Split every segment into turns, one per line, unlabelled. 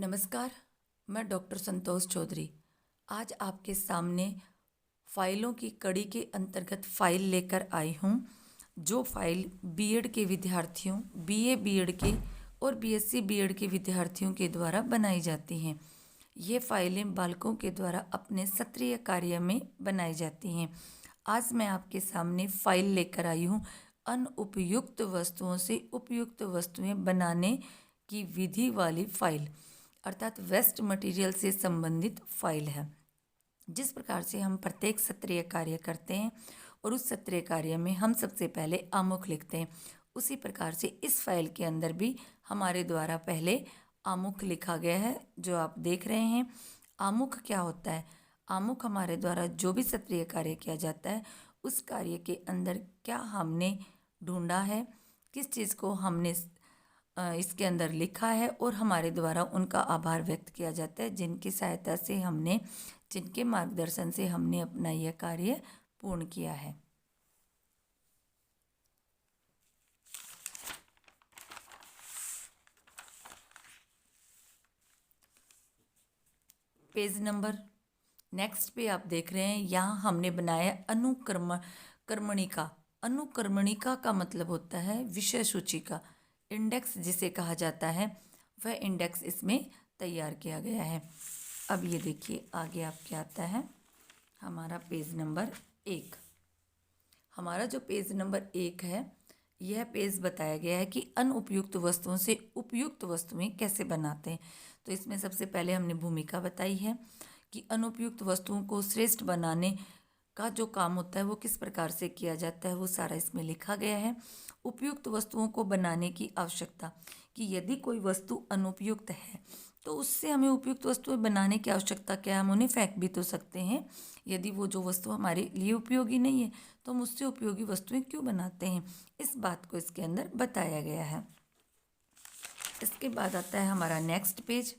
नमस्कार। मैं डॉक्टर संतोष चौधरी आज आपके सामने फाइलों की कड़ी के अंतर्गत फाइल लेकर आई हूँ। जो फाइल बीएड के विद्यार्थियों, बीए बीएड के और बीएससी बीएड के विद्यार्थियों के द्वारा बनाई जाती हैं। ये फाइलें बालकों के द्वारा अपने सत्रीय कार्य में बनाई जाती हैं। आज मैं आपके सामने फाइल लेकर आई हूँ अनुपयुक्त वस्तुओं से उपयुक्त वस्तुएं बनाने की विधि वाली फाइल, अर्थात वेस्ट मटेरियल से संबंधित फाइल है। जिस प्रकार से हम प्रत्येक सत्रीय कार्य करते हैं और उस सत्रीय कार्य में हम सबसे पहले आमुख लिखते हैं, उसी प्रकार से इस फाइल के अंदर भी हमारे द्वारा पहले आमुख लिखा गया है, जो आप देख रहे हैं। आमुख क्या होता है? आमुख हमारे द्वारा जो भी सत्रीय कार्य किया जाता है उस कार्य के अंदर क्या हमने ढूंढा है, किस चीज़ को हमने इसके अंदर लिखा है और हमारे द्वारा उनका आभार व्यक्त किया जाता है, जिनकी सहायता से हमने, जिनके मार्गदर्शन से हमने अपना यह कार्य पूर्ण किया है। पेज नंबर नेक्स्ट पे आप देख रहे हैं, यहाँ हमने बनाया कर्मणिका। अनुकर्मणिका का मतलब होता है विषय सूची का इंडेक्स जिसे कहा जाता है, वह इंडेक्स इसमें तैयार किया गया है। अब ये देखिए आगे आपके आता है हमारा पेज नंबर 1। हमारा जो पेज नंबर 1 है, यह पेज बताया गया है कि अनुपयुक्त वस्तुओं से उपयुक्त वस्तुएं कैसे बनाते हैं। तो इसमें सबसे पहले हमने भूमिका बताई है कि अनुपयुक्त वस्तुओं को श्रेष्ठ बनाने का जो काम होता है वो किस प्रकार से किया जाता है, वो सारा इसमें लिखा गया है। उपयुक्त वस्तुओं को बनाने की आवश्यकता, कि यदि कोई वस्तु अनुपयुक्त है तो उससे हमें उपयुक्त वस्तुएं बनाने की आवश्यकता क्या है? हम उन्हें फेंक भी तो सकते हैं। यदि वो जो वस्तु हमारे लिए उपयोगी नहीं है तो हम उससे उपयोगी वस्तुएं क्यों बनाते हैं, इस बात को इसके अंदर बताया गया है। इसके बाद आता है हमारा नेक्स्ट पेज।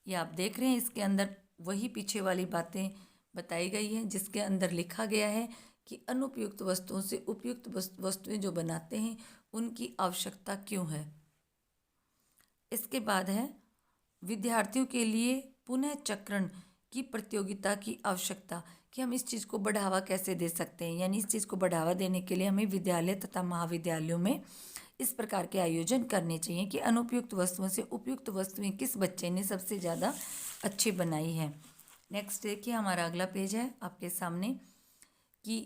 ये आप देख रहे हैं, इसके अंदर वही पीछे वाली बातें बताई गई हैं, जिसके अंदर लिखा गया है कि अनुपयुक्त वस्तुओं से उपयुक्त वस्तुएं जो बनाते हैं उनकी आवश्यकता क्यों है। इसके बाद है विद्यार्थियों के लिए पुनः चक्रण की प्रतियोगिता की आवश्यकता, कि हम इस चीज़ को बढ़ावा कैसे दे सकते हैं। यानी इस चीज़ को बढ़ावा देने के लिए हमें विद्यालय तथा महाविद्यालयों में इस प्रकार के आयोजन करने चाहिए कि अनुपयुक्त वस्तुओं से उपयुक्त वस्तुएं किस बच्चे ने सबसे ज़्यादा अच्छी बनाई है। नेक्स्ट देखिए हमारा अगला पेज है आपके सामने कि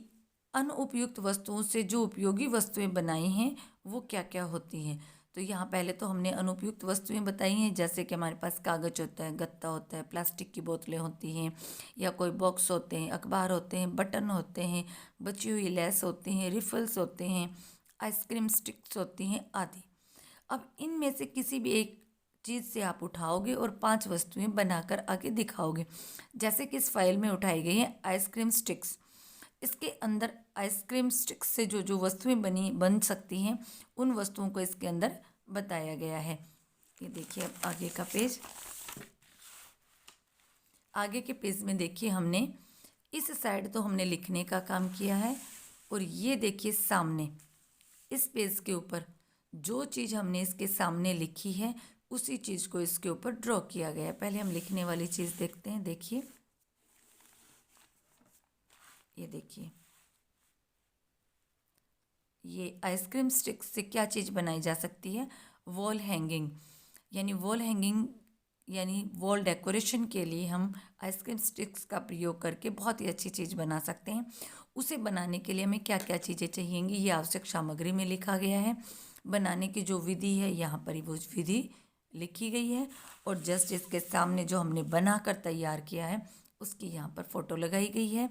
अनुपयुक्त वस्तुओं से जो उपयोगी वस्तुएं बनाई हैं वो क्या क्या होती हैं। तो यहाँ पहले तो हमने अनुपयुक्त वस्तुएं बताई हैं, जैसे कि हमारे पास कागज होता है, गत्ता होता है, प्लास्टिक की बोतलें होती हैं, या कोई बॉक्स होते हैं, अखबार होते हैं, बटन होते हैं, बची हुई लेस होती हैं, रिफल्स होते हैं, आइसक्रीम स्टिक्स होती हैं आदि। अब इनमें से किसी भी एक चीज़ से आप उठाओगे और 5 वस्तुएं बनाकर आगे दिखाओगे। जैसे कि इस फाइल में उठाई गई हैं आइसक्रीम स्टिक्स। इसके अंदर आइसक्रीम स्टिक्स से जो जो वस्तुएं बन सकती हैं उन वस्तुओं को इसके अंदर बताया गया है। ये देखिए अब आगे का पेज। आगे के पेज में देखिए हमने इस साइड तो हमने लिखने का काम किया है, और ये देखिए सामने इस पेज के ऊपर जो चीज़ हमने इसके सामने लिखी है उसी चीज़ को इसके ऊपर ड्रॉ किया गया है। पहले हम लिखने वाली चीज़ देखते हैं। देखिए ये देखिए, ये आइसक्रीम स्टिक से क्या चीज़ बनाई जा सकती है? Wall hanging. यानी वॉल हैंगिंग यानी वॉल डेकोरेशन के लिए हम आइसक्रीम स्टिक्स का प्रयोग करके बहुत ही अच्छी चीज़ बना सकते हैं। उसे बनाने के लिए हमें क्या क्या चीज़ें चाहिएंगी ये आवश्यक सामग्री में लिखा गया है। बनाने की जो विधि है यहाँ पर ही वो विधि लिखी गई है, और जस्ट इसके सामने जो हमने बनाकर तैयार किया है उसकी यहाँ पर फ़ोटो लगाई गई है।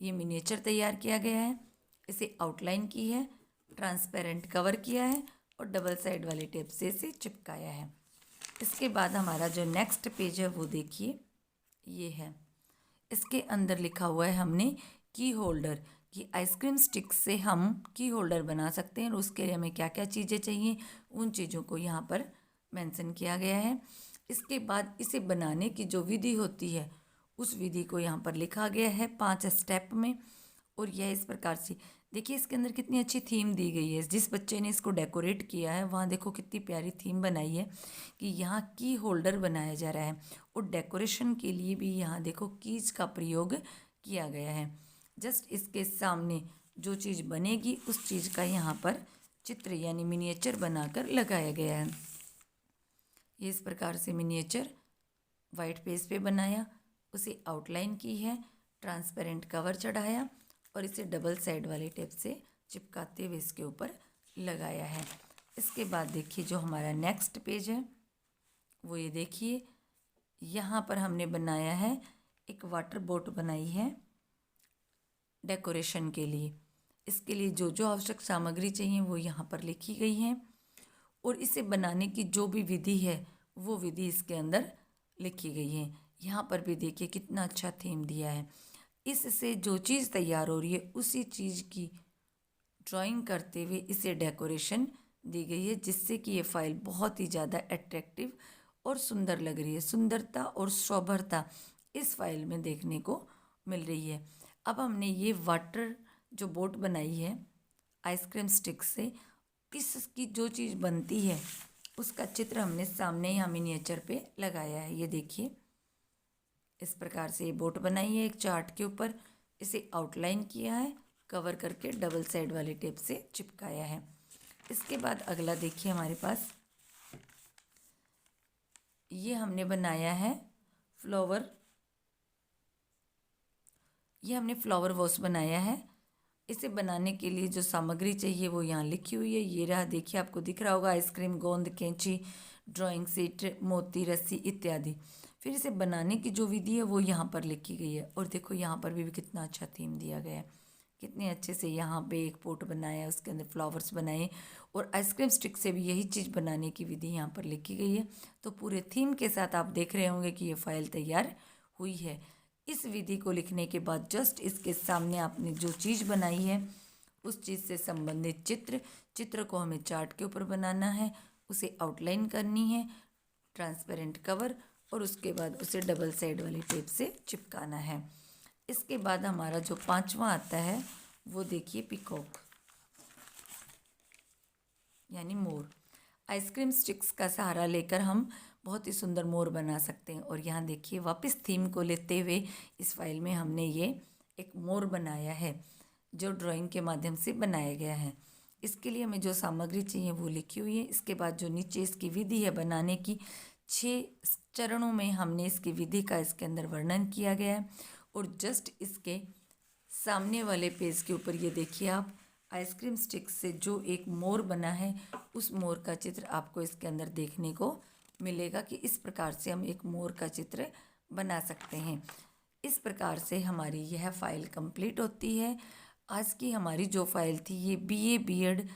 ये मिनिएचर तैयार किया गया है, इसे आउटलाइन की है, ट्रांसपेरेंट कवर किया है और डबल साइड वाले टेप से इसे चिपकाया है। इसके बाद हमारा जो नेक्स्ट पेज है वो देखिए ये है। इसके अंदर लिखा हुआ है हमने की होल्डर, कि आइसक्रीम स्टिक से हम की होल्डर बना सकते हैं और उसके लिए हमें क्या क्या चीज़ें चाहिए उन चीज़ों को यहाँ पर मेंशन किया गया है। इसके बाद इसे बनाने की जो विधि होती है उस विधि को यहाँ पर लिखा गया है 5 स्टेप में, और यह इस प्रकार से देखिए इसके अंदर कितनी अच्छी थीम दी गई है। जिस बच्चे ने इसको डेकोरेट किया है वहाँ देखो कितनी प्यारी थीम बनाई है कि यहाँ की होल्डर बनाया जा रहा है और डेकोरेशन के लिए भी यहाँ देखो कीज का प्रयोग किया गया है। जस्ट इसके सामने जो चीज़ बनेगी उस चीज़ का यहाँ पर चित्र यानी मिनिएचर बनाकर लगाया गया है। ये इस प्रकार से मिनिएचर वाइट पेज पे बनाया, उसे आउटलाइन की है, ट्रांसपेरेंट कवर चढ़ाया और इसे डबल साइड वाले टेप से चिपकाते हुए इसके ऊपर लगाया है। इसके बाद देखिए जो हमारा नेक्स्ट पेज है वो ये देखिए, यहाँ पर हमने बनाया है एक वाटर बोट बनाई है डेकोरेशन के लिए। इसके लिए जो जो आवश्यक सामग्री चाहिए वो यहाँ पर लिखी गई है और इसे बनाने की जो भी विधि है वो विधि इसके अंदर लिखी गई है। यहाँ पर भी देखिए कितना अच्छा थीम दिया है। इससे जो चीज़ तैयार हो रही है उसी चीज़ की ड्राइंग करते हुए इसे डेकोरेशन दी गई है, जिससे कि ये फाइल बहुत ही ज़्यादा अट्रैक्टिव और सुंदर लग रही है। सुंदरता और शोभरता इस फाइल में देखने को मिल रही है। अब हमने ये वाटर जो बोट बनाई है आइसक्रीम स्टिक से, इसकी जो चीज़ बनती है उसका चित्र हमने सामने यहाँ मिनिएचर पे लगाया है। ये देखिए इस प्रकार से ये बोट बनाई है एक चार्ट के ऊपर, इसे आउटलाइन किया है, कवर करके डबल साइड वाले टेप से चिपकाया है। इसके बाद अगला देखिए हमारे पास ये हमने बनाया है फ्लावर, ये हमने फ्लावर वॉश बनाया है। इसे बनाने के लिए जो सामग्री चाहिए वो यहाँ लिखी हुई है। ये रहा, देखिए आपको दिख रहा होगा, आइसक्रीम गोंद, कैंची, ड्राइंग सीट, मोती, रस्सी इत्यादि। फिर इसे बनाने की जो विधि है वो यहाँ पर लिखी गई है और देखो यहाँ पर भी कितना अच्छा थीम दिया गया है। कितने अच्छे से यहाँ पे एक पोट बनाया, उसके अंदर फ्लावर्स बनाए और आइसक्रीम स्टिक से भी यही चीज़ बनाने की विधि यहाँ पर लिखी गई है। तो पूरे थीम के साथ आप देख रहे होंगे कि ये फाइल तैयार हुई है। इस विधि को लिखने के बाद जस्ट इसके सामने आपने जो चीज़ बनाई है उस चीज़ से संबंधित चित्र को हमें चार्ट के ऊपर बनाना है, उसे आउटलाइन करनी है, ट्रांसपेरेंट कवर और उसके बाद उसे डबल साइड वाली टेप से चिपकाना है। इसके बाद हमारा जो पांचवा आता है वो देखिए पिकॉक यानी मोर। आइसक्रीम स्टिक्स का सहारा लेकर हम बहुत ही सुंदर मोर बना सकते हैं और यहाँ देखिए वापस थीम को लेते हुए इस फाइल में हमने ये एक मोर बनाया है जो ड्राइंग के माध्यम से बनाया गया है। इसके लिए हमें जो सामग्री चाहिए वो लिखी हुई है। इसके बाद जो नीचे इसकी विधि है बनाने की, 6 चरणों में हमने इसकी विधि का इसके अंदर वर्णन किया गया है और जस्ट इसके सामने वाले पेज के ऊपर ये देखिए आप आइसक्रीम स्टिक से जो एक मोर बना है उस मोर का चित्र आपको इसके अंदर देखने को मिलेगा कि इस प्रकार से हम एक मोर का चित्र बना सकते हैं। इस प्रकार से हमारी यह फाइल कंप्लीट होती है। आज की हमारी जो फाइल थी ये बीए बीएड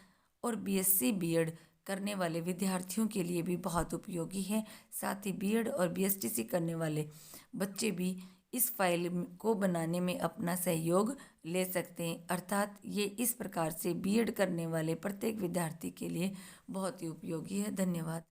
और बीएससी बीएड करने वाले विद्यार्थियों के लिए भी बहुत उपयोगी है। साथ ही बीएड और बीएसटीसी करने वाले बच्चे भी इस फाइल को बनाने में अपना सहयोग ले सकते हैं। अर्थात ये इस प्रकार से बीएड करने वाले प्रत्येक विद्यार्थी के लिए बहुत ही उपयोगी है। धन्यवाद।